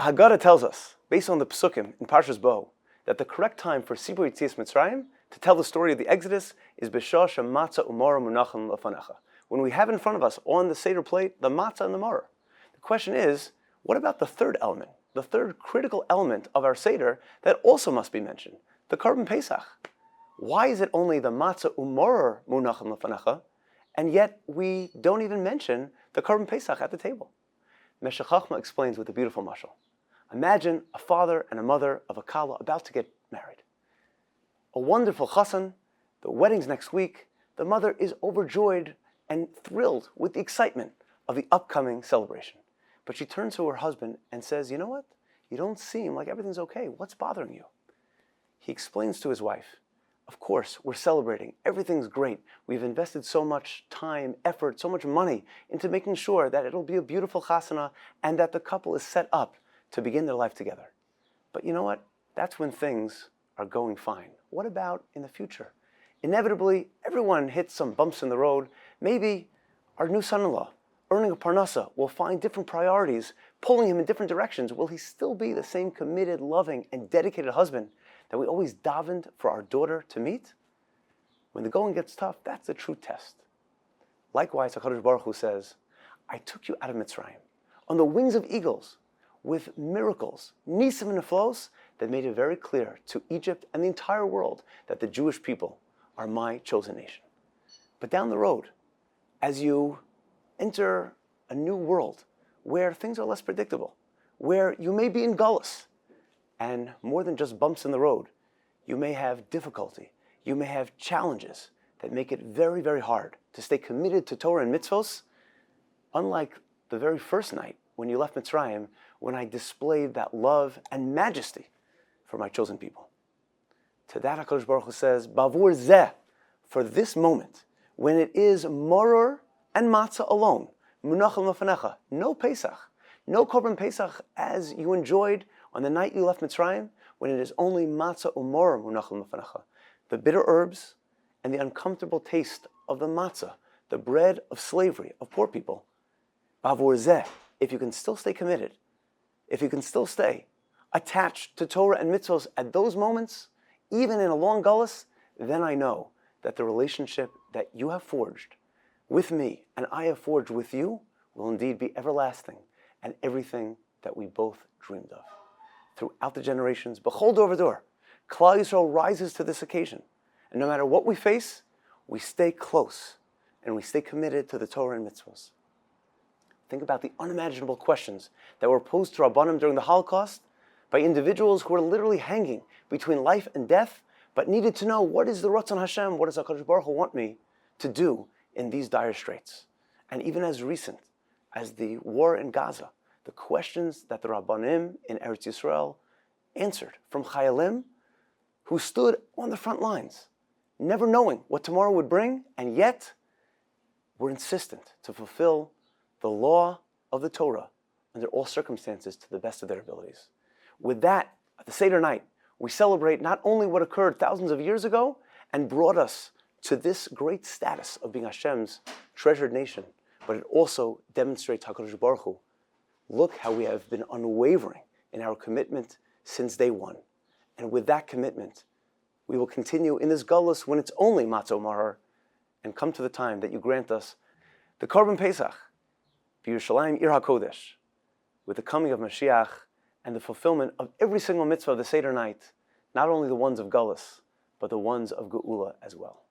The Haggadah tells us, based on the Pesukim in Parshas Bo, that the correct time for Sibur Yetzias Mitzrayim, to tell the story of the Exodus, is B'shah Matzah Umara Munachim Lefanecha. When we have in front of us, on the Seder plate, the matzah and the maror. The question is, what about the third element, the third critical element of our Seder that also must be mentioned, the Korban Pesach? Why is it only the matzah umoror munachim lefanecha, and yet we don't even mention the Korban Pesach at the table? Meshech Chochmah explains with a beautiful mashal. Imagine a father and a mother of a kala about to get married. A wonderful chassan, the wedding's next week, the mother is overjoyed and thrilled with the excitement of the upcoming celebration. But she turns to her husband and says, you know what? You don't seem like everything's okay. What's bothering you? He explains to his wife, of course, we're celebrating. Everything's great. We've invested so much time, effort, so much money into making sure that it'll be a beautiful chasana and that the couple is set up to begin their life together. But you know what? That's when things are going fine. What about in the future? Inevitably, everyone hits some bumps in the road. Maybe our new son-in-law, earning a parnasa, will find different priorities, pulling him in different directions. Will he still be the same committed, loving, and dedicated husband that we always davened for our daughter to meet? When the going gets tough, that's the true test. Likewise, HaKadosh Baruch Hu says, I took you out of Mitzrayim on the wings of eagles with miracles, nisim and neflos, that made it very clear to Egypt and the entire world that the Jewish people are my chosen nation. But down the road, as you enter a new world where things are less predictable, where you may be in gullus, and more than just bumps in the road, you may have difficulty, you may have challenges that make it very, very hard to stay committed to Torah and mitzvos, unlike the very first night when you left Mitzrayim, when I displayed that love and majesty for my chosen people. To that HaKadosh Baruch Hu says, Bavur zeh, for this moment, when it is maror and matzah alone, munachim lefanecha, no Pesach, no Korban Pesach as you enjoyed on the night you left Mitzrayim, when it is only matzah umoror munachim lefanecha, the bitter herbs and the uncomfortable taste of the matzah, the bread of slavery, of poor people. Bavur zeh, if you can still stay committed, if you can still stay attached to Torah and mitzvos at those moments, even in a long gullus, then I know that the relationship that you have forged with me and I have forged with you will indeed be everlasting and everything that we both dreamed of. Throughout the generations, b'chol dor v'dor, Klal Yisrael rises to this occasion. And no matter what we face, we stay close and we stay committed to the Torah and mitzvos. Think about the unimaginable questions that were posed to Rabbanim during the Holocaust by individuals who were literally hanging between life and death, but needed to know, what is the Ratzon Hashem, what does HaKadosh Baruch Hu want me to do in these dire straits? And even as recent as the war in Gaza, the questions that the Rabbanim in Eretz Yisrael answered from Chayalim who stood on the front lines, never knowing what tomorrow would bring, and yet were insistent to fulfill the law of the Torah under all circumstances to the best of their abilities. With that, at the Seder night, we celebrate not only what occurred thousands of years ago and brought us to this great status of being Hashem's treasured nation, but it also demonstrates HaKadosh Baruch Hu. Look how we have been unwavering in our commitment since day one. And with that commitment, we will continue in this gullus when it's only matzah maror, and come to the time that you grant us the Korban Pesach, B'Yerushalayim Ir HaKodesh, with the coming of Mashiach and the fulfillment of every single mitzvah of the Seder night, not only the ones of Gullus, but the ones of Geula as well.